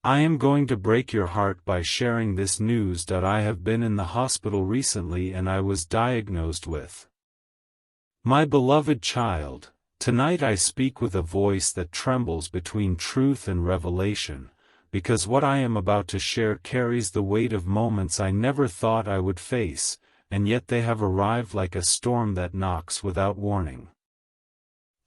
I am going to break your heart by sharing this news that I have been in the hospital recently and I was diagnosed with. My beloved child, tonight I speak with a voice that trembles between truth and revelation, because what I am about to share carries the weight of moments I never thought I would face, and yet they have arrived like a storm that knocks without warning.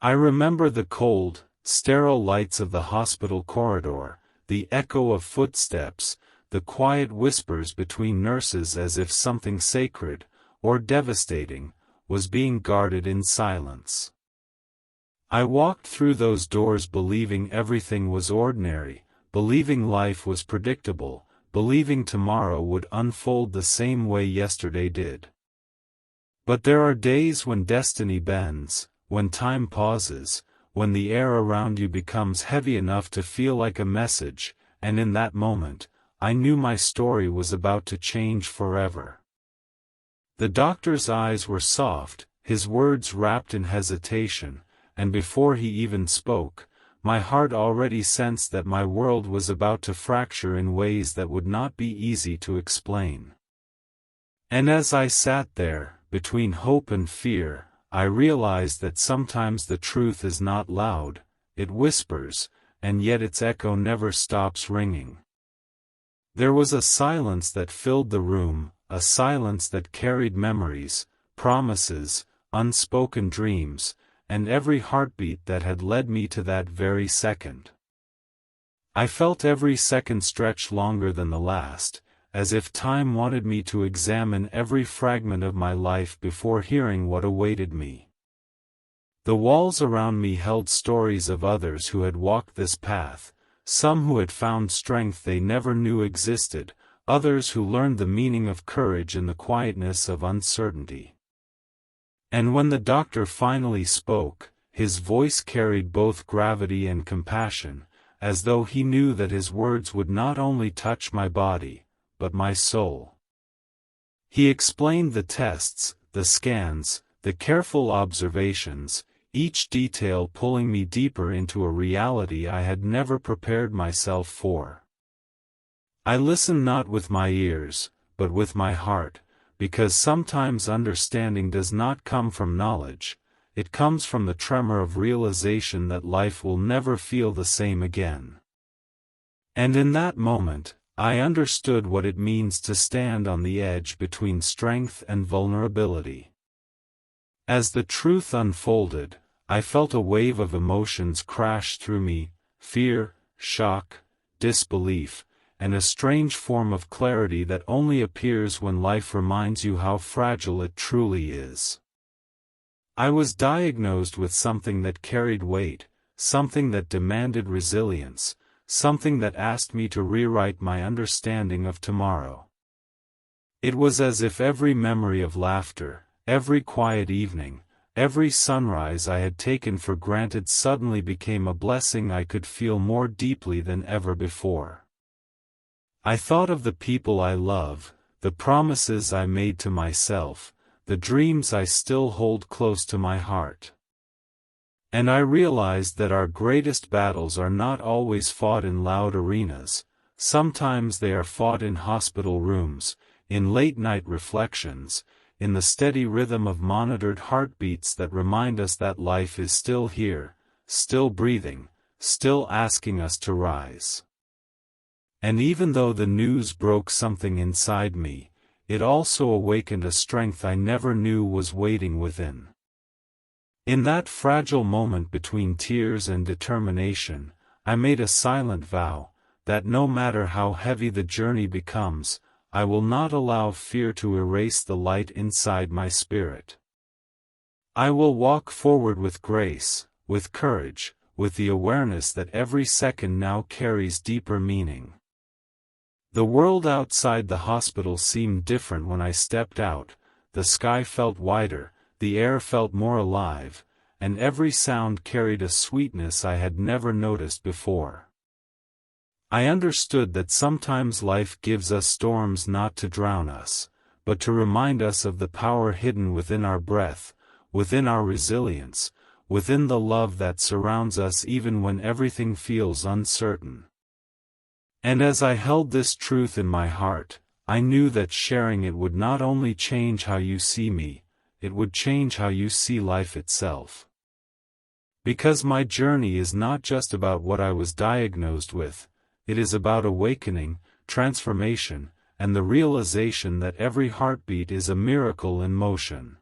I remember the cold, sterile lights of the hospital corridor, the echo of footsteps, the quiet whispers between nurses as if something sacred, or devastating, was being guarded in silence. I walked through those doors believing everything was ordinary, believing life was predictable, believing tomorrow would unfold the same way yesterday did. But there are days when destiny bends, when time pauses, when the air around you becomes heavy enough to feel like a message, and in that moment, I knew my story was about to change forever. The doctor's eyes were soft, his words wrapped in hesitation, and before he even spoke, my heart already sensed that my world was about to fracture in ways that would not be easy to explain. And as I sat there, between hope and fear, I realized that sometimes the truth is not loud, it whispers, and yet its echo never stops ringing. There was a silence that filled the room, a silence that carried memories, promises, unspoken dreams, and every heartbeat that had led me to that very second. I felt every second stretch longer than the last, as if time wanted me to examine every fragment of my life before hearing what awaited me. The walls around me held stories of others who had walked this path, some who had found strength they never knew existed, others who learned the meaning of courage in the quietness of uncertainty. And when the doctor finally spoke, his voice carried both gravity and compassion, as though he knew that his words would not only touch my body, but my soul. He explained the tests, the scans, the careful observations, each detail pulling me deeper into a reality I had never prepared myself for. I listened not with my ears, but with my heart, because sometimes understanding does not come from knowledge, it comes from the tremor of realization that life will never feel the same again. And in that moment, I understood what it means to stand on the edge between strength and vulnerability. As the truth unfolded, I felt a wave of emotions crash through me, fear, shock, disbelief, and a strange form of clarity that only appears when life reminds you how fragile it truly is. I was diagnosed with something that carried weight, something that demanded resilience, something that asked me to rewrite my understanding of tomorrow. It was as if every memory of laughter, every quiet evening, every sunrise I had taken for granted suddenly became a blessing I could feel more deeply than ever before. I thought of the people I love, the promises I made to myself, the dreams I still hold close to my heart. And I realized that our greatest battles are not always fought in loud arenas, sometimes they are fought in hospital rooms, in late-night reflections, in the steady rhythm of monitored heartbeats that remind us that life is still here, still breathing, still asking us to rise. And even though the news broke something inside me, it also awakened a strength I never knew was waiting within. In that fragile moment between tears and determination, I made a silent vow, that no matter how heavy the journey becomes, I will not allow fear to erase the light inside my spirit. I will walk forward with grace, with courage, with the awareness that every second now carries deeper meaning. The world outside the hospital seemed different when I stepped out, the sky felt wider, the air felt more alive, and every sound carried a sweetness I had never noticed before. I understood that sometimes life gives us storms not to drown us, but to remind us of the power hidden within our breath, within our resilience, within the love that surrounds us even when everything feels uncertain. And as I held this truth in my heart, I knew that sharing it would not only change how you see me, it would change how you see life itself. Because my journey is not just about what I was diagnosed with, it is about awakening, transformation, and the realization that every heartbeat is a miracle in motion.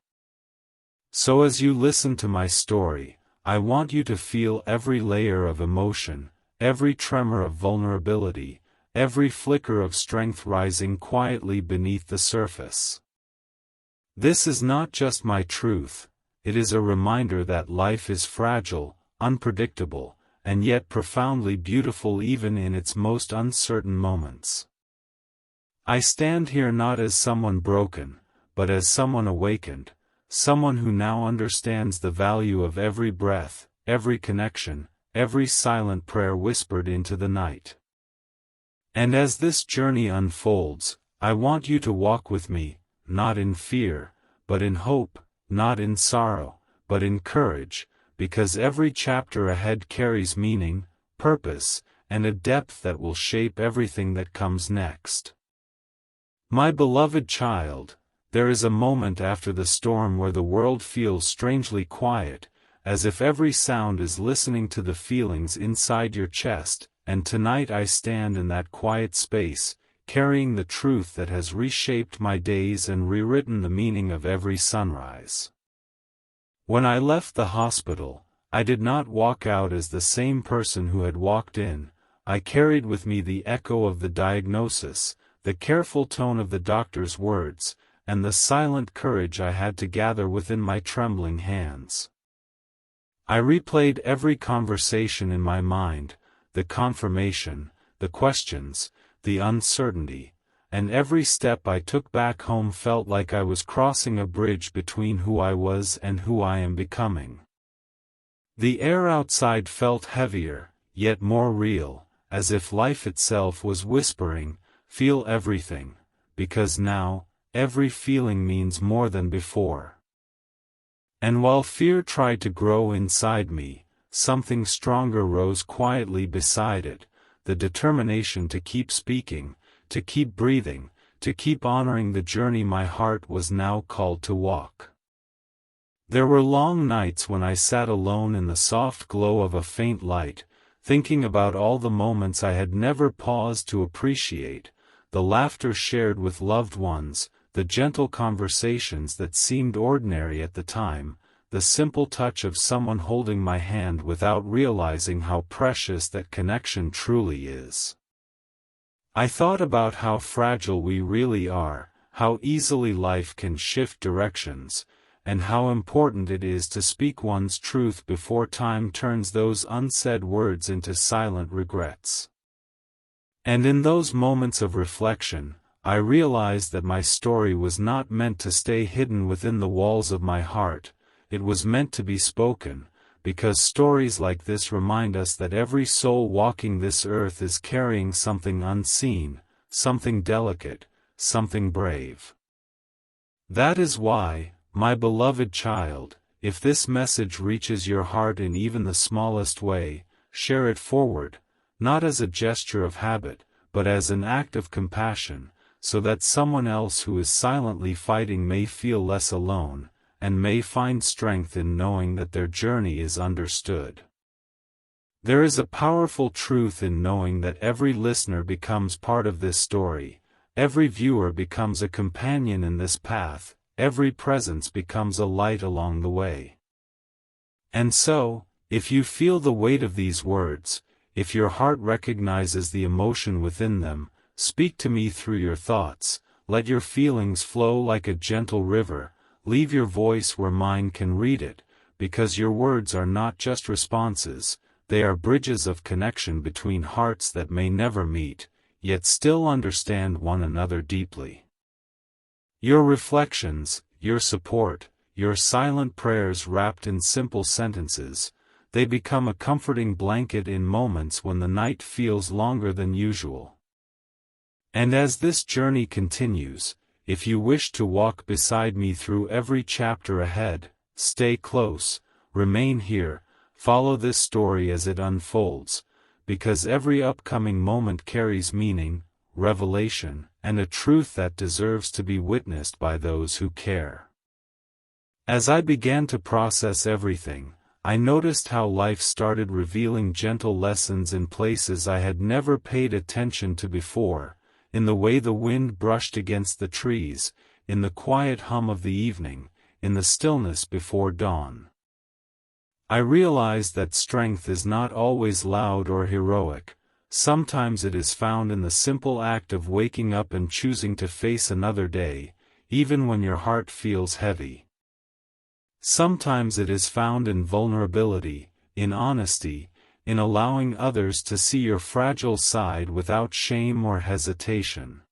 So as you listen to my story, I want you to feel every layer of emotion, every tremor of vulnerability, every flicker of strength rising quietly beneath the surface. This is not just my truth, it is a reminder that life is fragile, unpredictable, and yet profoundly beautiful even in its most uncertain moments. I stand here not as someone broken, but as someone awakened, someone who now understands the value of every breath, every connection, every silent prayer whispered into the night. And as this journey unfolds, I want you to walk with me, not in fear, but in hope, not in sorrow, but in courage, because every chapter ahead carries meaning, purpose, and a depth that will shape everything that comes next. My beloved child, there is a moment after the storm where the world feels strangely quiet, as if every sound is listening to the feelings inside your chest, and tonight I stand in that quiet space, carrying the truth that has reshaped my days and rewritten the meaning of every sunrise. When I left the hospital, I did not walk out as the same person who had walked in. I carried with me the echo of the diagnosis, the careful tone of the doctor's words, and the silent courage I had to gather within my trembling hands. I replayed every conversation in my mind, the confirmation, the questions, the uncertainty, and every step I took back home felt like I was crossing a bridge between who I was and who I am becoming. The air outside felt heavier, yet more real, as if life itself was whispering, "Feel everything, because now, every feeling means more than before." And while fear tried to grow inside me, something stronger rose quietly beside it, the determination to keep speaking, to keep breathing, to keep honoring the journey my heart was now called to walk. There were long nights when I sat alone in the soft glow of a faint light, thinking about all the moments I had never paused to appreciate, the laughter shared with loved ones, the gentle conversations that seemed ordinary at the time, the simple touch of someone holding my hand without realizing how precious that connection truly is. I thought about how fragile we really are, how easily life can shift directions, and how important it is to speak one's truth before time turns those unsaid words into silent regrets. And in those moments of reflection, I realized that my story was not meant to stay hidden within the walls of my heart, it was meant to be spoken, because stories like this remind us that every soul walking this earth is carrying something unseen, something delicate, something brave. That is why, my beloved child, if this message reaches your heart in even the smallest way, share it forward, not as a gesture of habit, but as an act of compassion, so that someone else who is silently fighting may feel less alone, and may find strength in knowing that their journey is understood. There is a powerful truth in knowing that every listener becomes part of this story, every viewer becomes a companion in this path, every presence becomes a light along the way. And so, if you feel the weight of these words, if your heart recognizes the emotion within them, speak to me through your thoughts, let your feelings flow like a gentle river, leave your voice where mine can read it, because your words are not just responses, they are bridges of connection between hearts that may never meet, yet still understand one another deeply. Your reflections, your support, your silent prayers wrapped in simple sentences, they become a comforting blanket in moments when the night feels longer than usual. And as this journey continues, if you wish to walk beside me through every chapter ahead, stay close, remain here, follow this story as it unfolds, because every upcoming moment carries meaning, revelation, and a truth that deserves to be witnessed by those who care. As I began to process everything, I noticed how life started revealing gentle lessons in places I had never paid attention to before, in the way the wind brushed against the trees, in the quiet hum of the evening, in the stillness before dawn. I realized that strength is not always loud or heroic. Sometimes it is found in the simple act of waking up and choosing to face another day, even when your heart feels heavy. Sometimes it is found in vulnerability, in honesty, in allowing others to see your fragile side without shame or hesitation.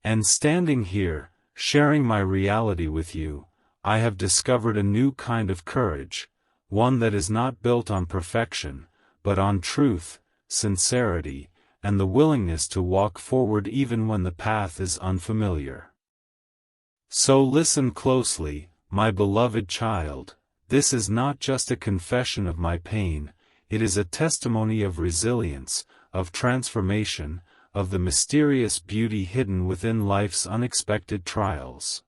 And standing here, sharing my reality with you, I have discovered a new kind of courage, one that is not built on perfection, but on truth, sincerity, and the willingness to walk forward even when the path is unfamiliar. So listen closely, my beloved child. This is not just a confession of my pain, it is a testimony of resilience, of transformation, of the mysterious beauty hidden within life's unexpected trials.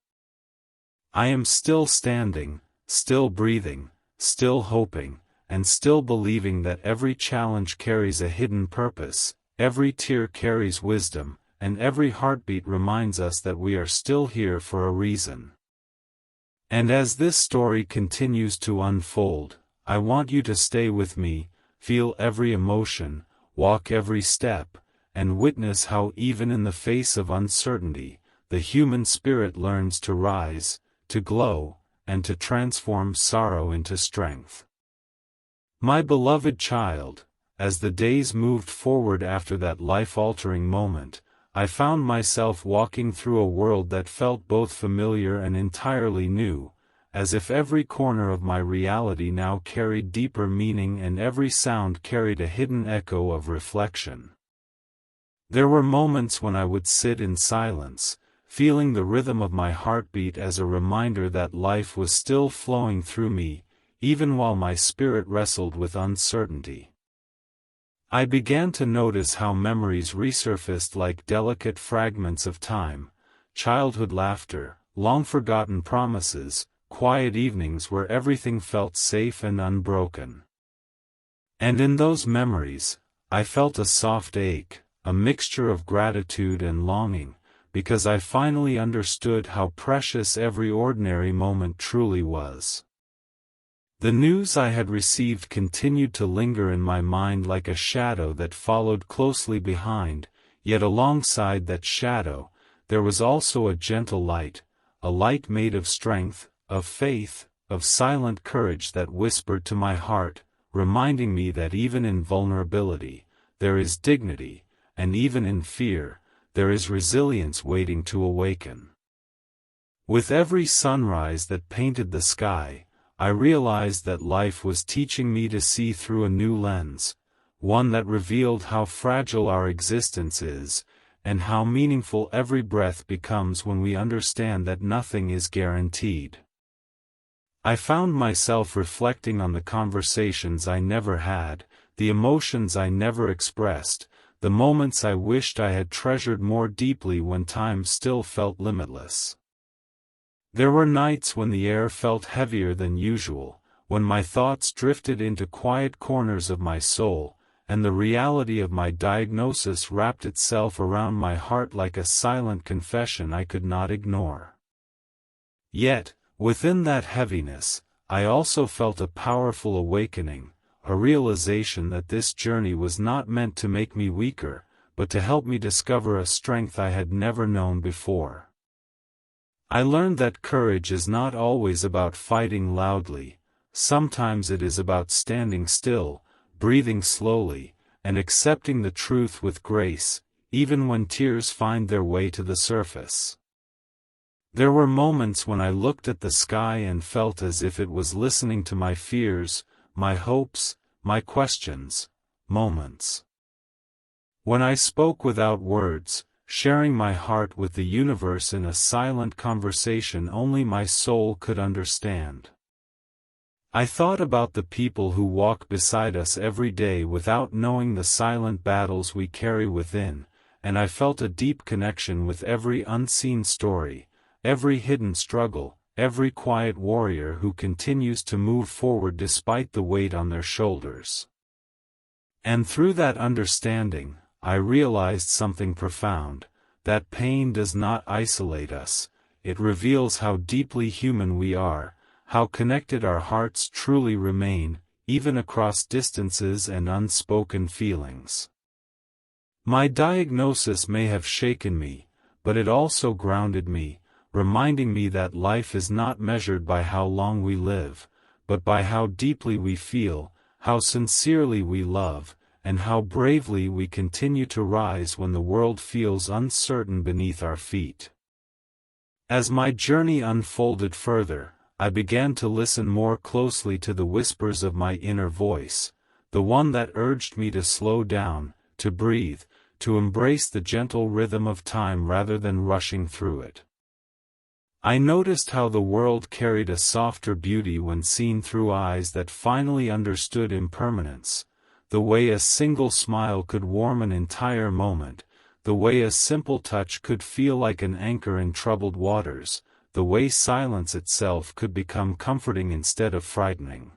I am still standing, still breathing, still hoping, and still believing that every challenge carries a hidden purpose, every tear carries wisdom, and every heartbeat reminds us that we are still here for a reason. And as this story continues to unfold, I want you to stay with me, feel every emotion, walk every step, and witness how even in the face of uncertainty, the human spirit learns to rise, to glow, and to transform sorrow into strength. My beloved child, as the days moved forward after that life-altering moment, I found myself walking through a world that felt both familiar and entirely new, as if every corner of my reality now carried deeper meaning and every sound carried a hidden echo of reflection. There were moments when I would sit in silence, feeling the rhythm of my heartbeat as a reminder that life was still flowing through me, even while my spirit wrestled with uncertainty. I began to notice how memories resurfaced like delicate fragments of time, childhood laughter, long-forgotten promises, quiet evenings where everything felt safe and unbroken. And in those memories, I felt a soft ache, a mixture of gratitude and longing, because I finally understood how precious every ordinary moment truly was. The news I had received continued to linger in my mind like a shadow that followed closely behind, yet alongside that shadow, there was also a gentle light, a light made of strength, of faith, of silent courage that whispered to my heart, reminding me that even in vulnerability, there is dignity, and even in fear, there is resilience waiting to awaken. With every sunrise that painted the sky, I realized that life was teaching me to see through a new lens, one that revealed how fragile our existence is, and how meaningful every breath becomes when we understand that nothing is guaranteed. I found myself reflecting on the conversations I never had, the emotions I never expressed, the moments I wished I had treasured more deeply when time still felt limitless. There were nights when the air felt heavier than usual, when my thoughts drifted into quiet corners of my soul, and the reality of my diagnosis wrapped itself around my heart like a silent confession I could not ignore. Yet, within that heaviness, I also felt a powerful awakening, a realization that this journey was not meant to make me weaker, but to help me discover a strength I had never known before. I learned that courage is not always about fighting loudly, sometimes it is about standing still, breathing slowly, and accepting the truth with grace, even when tears find their way to the surface. There were moments when I looked at the sky and felt as if it was listening to my fears, my hopes, my questions, moments when I spoke without words, sharing my heart with the universe in a silent conversation only my soul could understand. I thought about the people who walk beside us every day without knowing the silent battles we carry within, and I felt a deep connection with every unseen story, every hidden struggle, every quiet warrior who continues to move forward despite the weight on their shoulders. And through that understanding, I realized something profound, that pain does not isolate us, it reveals how deeply human we are, how connected our hearts truly remain, even across distances and unspoken feelings. My diagnosis may have shaken me, but it also grounded me, reminding me that life is not measured by how long we live, but by how deeply we feel, how sincerely we love, and how bravely we continue to rise when the world feels uncertain beneath our feet. As my journey unfolded further, I began to listen more closely to the whispers of my inner voice, the one that urged me to slow down, to breathe, to embrace the gentle rhythm of time rather than rushing through it. I noticed how the world carried a softer beauty when seen through eyes that finally understood impermanence, the way a single smile could warm an entire moment, the way a simple touch could feel like an anchor in troubled waters, the way silence itself could become comforting instead of frightening.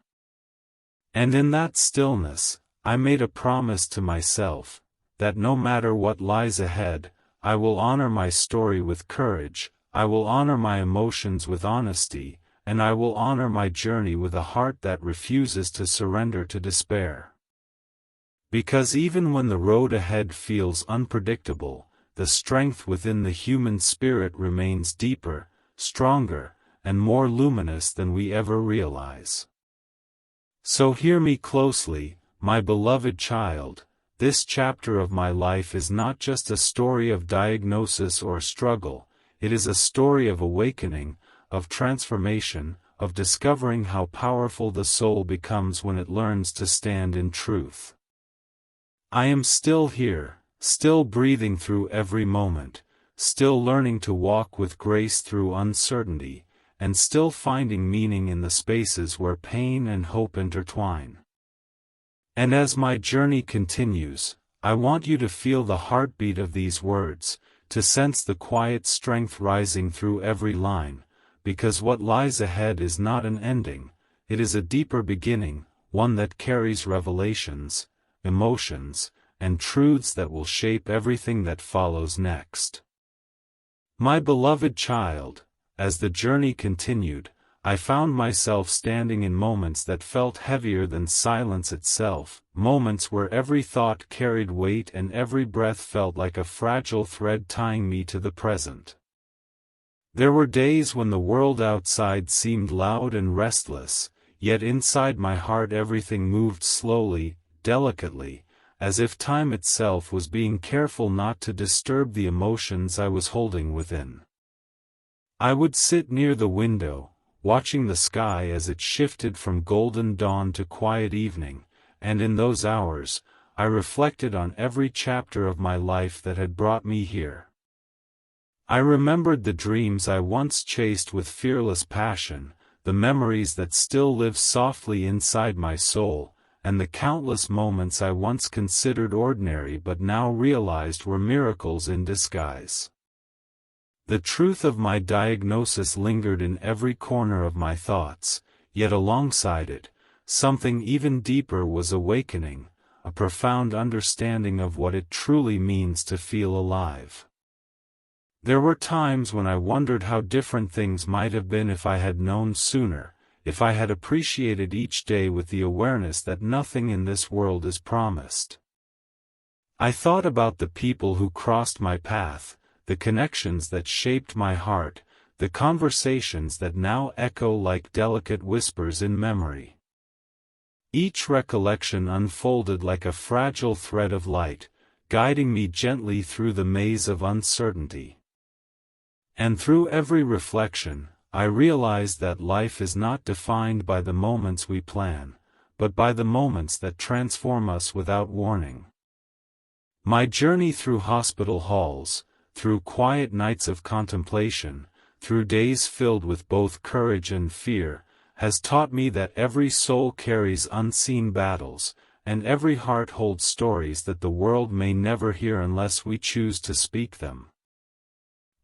And in that stillness, I made a promise to myself, that no matter what lies ahead, I will honor my story with courage, I will honor my emotions with honesty, and I will honor my journey with a heart that refuses to surrender to despair. Because even when the road ahead feels unpredictable, the strength within the human spirit remains deeper, stronger, and more luminous than we ever realize. So hear me closely, my beloved child, this chapter of my life is not just a story of diagnosis or struggle, it is a story of awakening, of transformation, of discovering how powerful the soul becomes when it learns to stand in truth. I am still here, still breathing through every moment, still learning to walk with grace through uncertainty, and still finding meaning in the spaces where pain and hope intertwine. And as my journey continues, I want you to feel the heartbeat of these words, to sense the quiet strength rising through every line, because what lies ahead is not an ending, it is a deeper beginning, one that carries revelations, emotions, and truths that will shape everything that follows next. My beloved child, as the journey continued, I found myself standing in moments that felt heavier than silence itself, moments where every thought carried weight and every breath felt like a fragile thread tying me to the present. There were days when the world outside seemed loud and restless, yet inside my heart everything moved slowly, delicately, as if time itself was being careful not to disturb the emotions I was holding within. I would sit near the window, watching the sky as it shifted from golden dawn to quiet evening, and in those hours, I reflected on every chapter of my life that had brought me here. I remembered the dreams I once chased with fearless passion, the memories that still live softly inside my soul, and the countless moments I once considered ordinary but now realized were miracles in disguise. The truth of my diagnosis lingered in every corner of my thoughts, yet alongside it, something even deeper was awakening, a profound understanding of what it truly means to feel alive. There were times when I wondered how different things might have been if I had known sooner, if I had appreciated each day with the awareness that nothing in this world is promised. I thought about the people who crossed my path, the connections that shaped my heart, the conversations that now echo like delicate whispers in memory. Each recollection unfolded like a fragile thread of light, guiding me gently through the maze of uncertainty. And through every reflection, I realized that life is not defined by the moments we plan, but by the moments that transform us without warning. My journey through hospital halls, through quiet nights of contemplation, through days filled with both courage and fear, has taught me that every soul carries unseen battles, and every heart holds stories that the world may never hear unless we choose to speak them.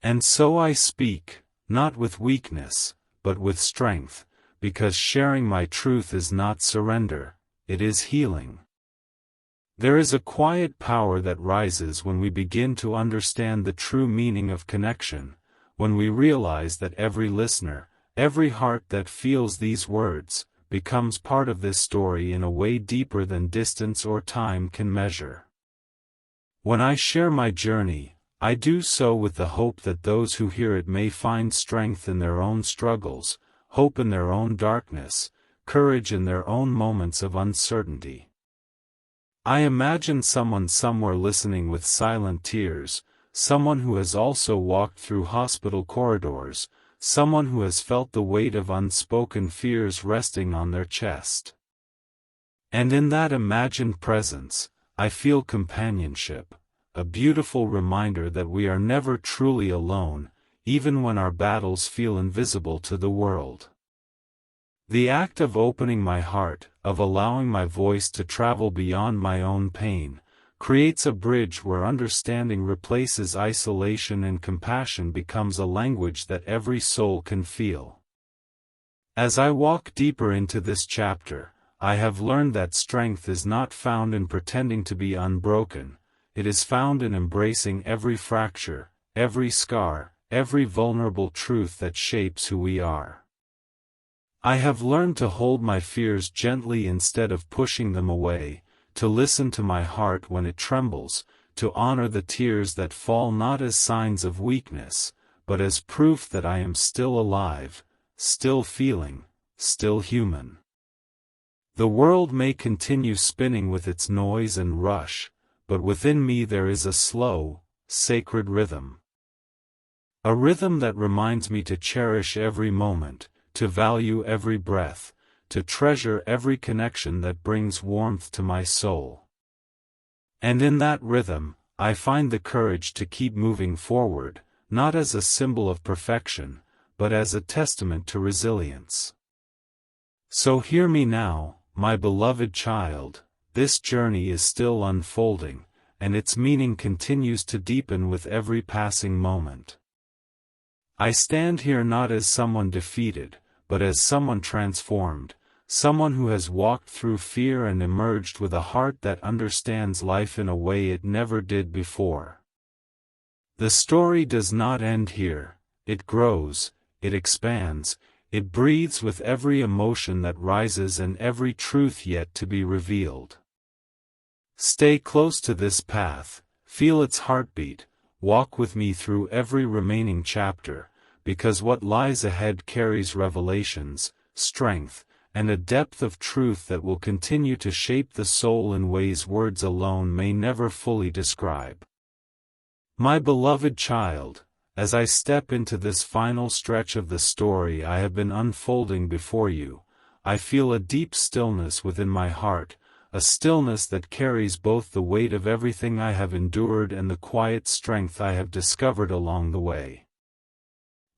And so I speak, not with weakness, but with strength, because sharing my truth is not surrender, it is healing. There is a quiet power that rises when we begin to understand the true meaning of connection, when we realize that every listener, every heart that feels these words, becomes part of this story in a way deeper than distance or time can measure. When I share my journey, I do so with the hope that those who hear it may find strength in their own struggles, hope in their own darkness, courage in their own moments of uncertainty. I imagine someone somewhere listening with silent tears, someone who has also walked through hospital corridors, someone who has felt the weight of unspoken fears resting on their chest. And in that imagined presence, I feel companionship, a beautiful reminder that we are never truly alone, even when our battles feel invisible to the world. The act of opening my heart, of allowing my voice to travel beyond my own pain, creates a bridge where understanding replaces isolation and compassion becomes a language that every soul can feel. As I walk deeper into this chapter, I have learned that strength is not found in pretending to be unbroken, it is found in embracing every fracture, every scar, every vulnerable truth that shapes who we are. I have learned to hold my fears gently instead of pushing them away, to listen to my heart when it trembles, to honor the tears that fall not as signs of weakness, but as proof that I am still alive, still feeling, still human. The world may continue spinning with its noise and rush, but within me there is a slow, sacred rhythm. A rhythm that reminds me to cherish every moment, to value every breath, to treasure every connection that brings warmth to my soul. And in that rhythm, I find the courage to keep moving forward, not as a symbol of perfection, but as a testament to resilience. So hear me now, my beloved child, this journey is still unfolding, and its meaning continues to deepen with every passing moment. I stand here not as someone defeated, but as someone transformed, someone who has walked through fear and emerged with a heart that understands life in a way it never did before. The story does not end here, it grows, it expands, it breathes with every emotion that rises and every truth yet to be revealed. Stay close to this path, feel its heartbeat, walk with me through every remaining chapter, because what lies ahead carries revelations, strength, and a depth of truth that will continue to shape the soul in ways words alone may never fully describe. My beloved child, as I step into this final stretch of the story I have been unfolding before you, I feel a deep stillness within my heart, a stillness that carries both the weight of everything I have endured and the quiet strength I have discovered along the way.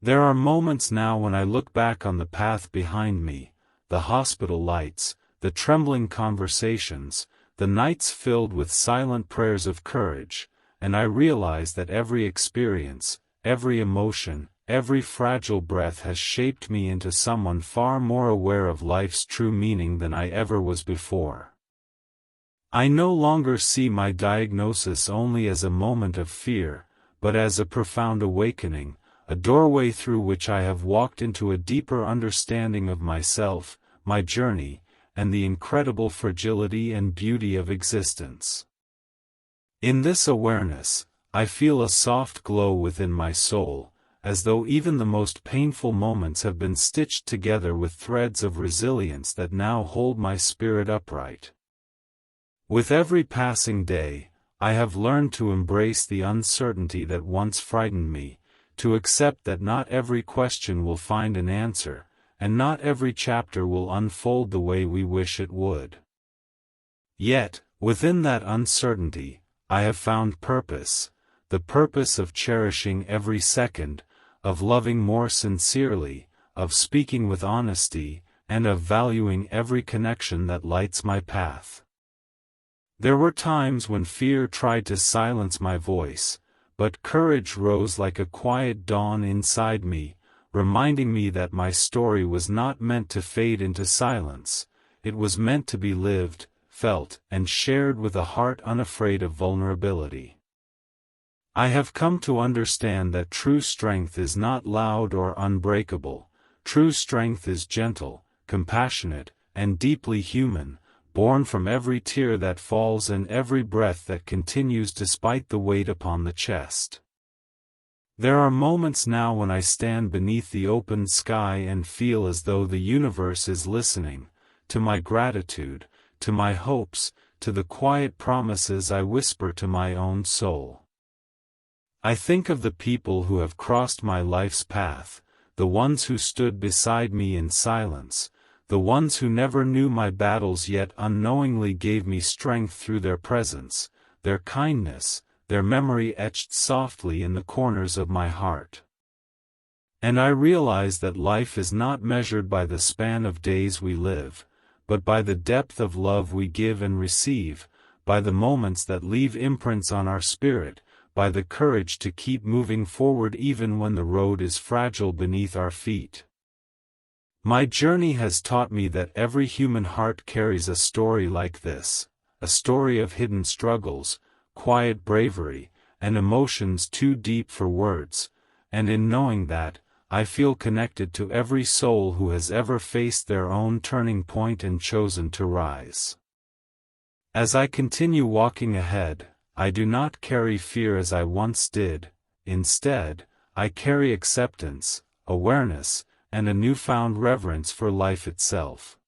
There are moments now when I look back on the path behind me, the hospital lights, the trembling conversations, the nights filled with silent prayers of courage, and I realize that every experience, every emotion, every fragile breath has shaped me into someone far more aware of life's true meaning than I ever was before. I no longer see my diagnosis only as a moment of fear, but as a profound awakening, a doorway through which I have walked into a deeper understanding of myself, my journey, and the incredible fragility and beauty of existence. In this awareness, I feel a soft glow within my soul, as though even the most painful moments have been stitched together with threads of resilience that now hold my spirit upright. With every passing day, I have learned to embrace the uncertainty that once frightened me, to accept that not every question will find an answer, and not every chapter will unfold the way we wish it would. Yet, within that uncertainty, I have found purpose, the purpose of cherishing every second, of loving more sincerely, of speaking with honesty, and of valuing every connection that lights my path. There were times when fear tried to silence my voice, but courage rose like a quiet dawn inside me, reminding me that my story was not meant to fade into silence. It was meant to be lived, felt, and shared with a heart unafraid of vulnerability. I have come to understand that true strength is not loud or unbreakable. True strength is gentle, compassionate, and deeply human, born from every tear that falls and every breath that continues despite the weight upon the chest. There are moments now when I stand beneath the open sky and feel as though the universe is listening, to my gratitude, to my hopes, to the quiet promises I whisper to my own soul. I think of the people who have crossed my life's path, the ones who stood beside me in silence, the ones who never knew my battles yet unknowingly gave me strength through their presence, their kindness, their memory etched softly in the corners of my heart. And I realize that life is not measured by the span of days we live, but by the depth of love we give and receive, by the moments that leave imprints on our spirit, by the courage to keep moving forward even when the road is fragile beneath our feet. My journey has taught me that every human heart carries a story like this, a story of hidden struggles, quiet bravery, and emotions too deep for words, and in knowing that, I feel connected to every soul who has ever faced their own turning point and chosen to rise. As I continue walking ahead, I do not carry fear as I once did. Instead, I carry acceptance, awareness, and a newfound reverence for life itself.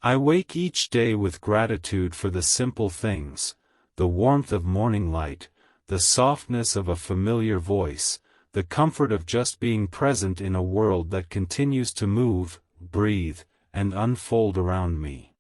I wake each day with gratitude for the simple things, the warmth of morning light, the softness of a familiar voice, the comfort of just being present in a world that continues to move, breathe, and unfold around me.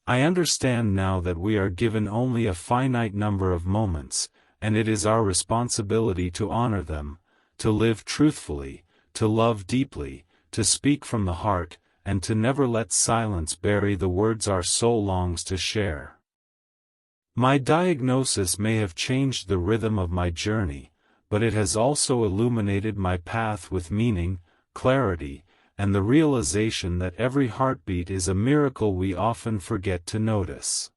I understand now that we are given only a finite number of moments, and it is our responsibility to honor them, to live truthfully, to love deeply, to speak from the heart, and to never let silence bury the words our soul longs to share. My diagnosis may have changed the rhythm of my journey, but it has also illuminated my path with meaning, clarity, and the realization that every heartbeat is a miracle we often forget to notice.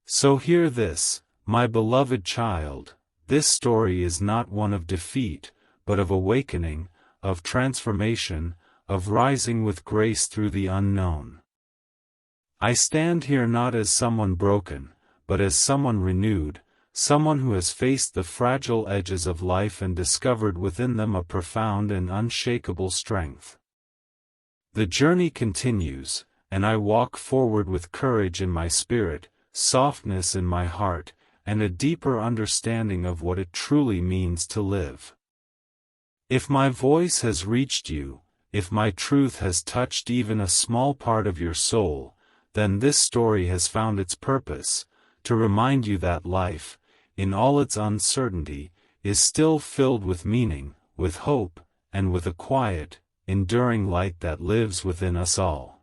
So hear this, my beloved child, this story is not one of defeat, but of awakening, of transformation, of rising with grace through the unknown. I stand here not as someone broken, but as someone renewed, someone who has faced the fragile edges of life and discovered within them a profound and unshakable strength. The journey continues, and I walk forward with courage in my spirit, softness in my heart, and a deeper understanding of what it truly means to live. If my voice has reached you, if my truth has touched even a small part of your soul, then this story has found its purpose, to remind you that life, in all its uncertainty, is still filled with meaning, with hope, and with a quiet, enduring light that lives within us all.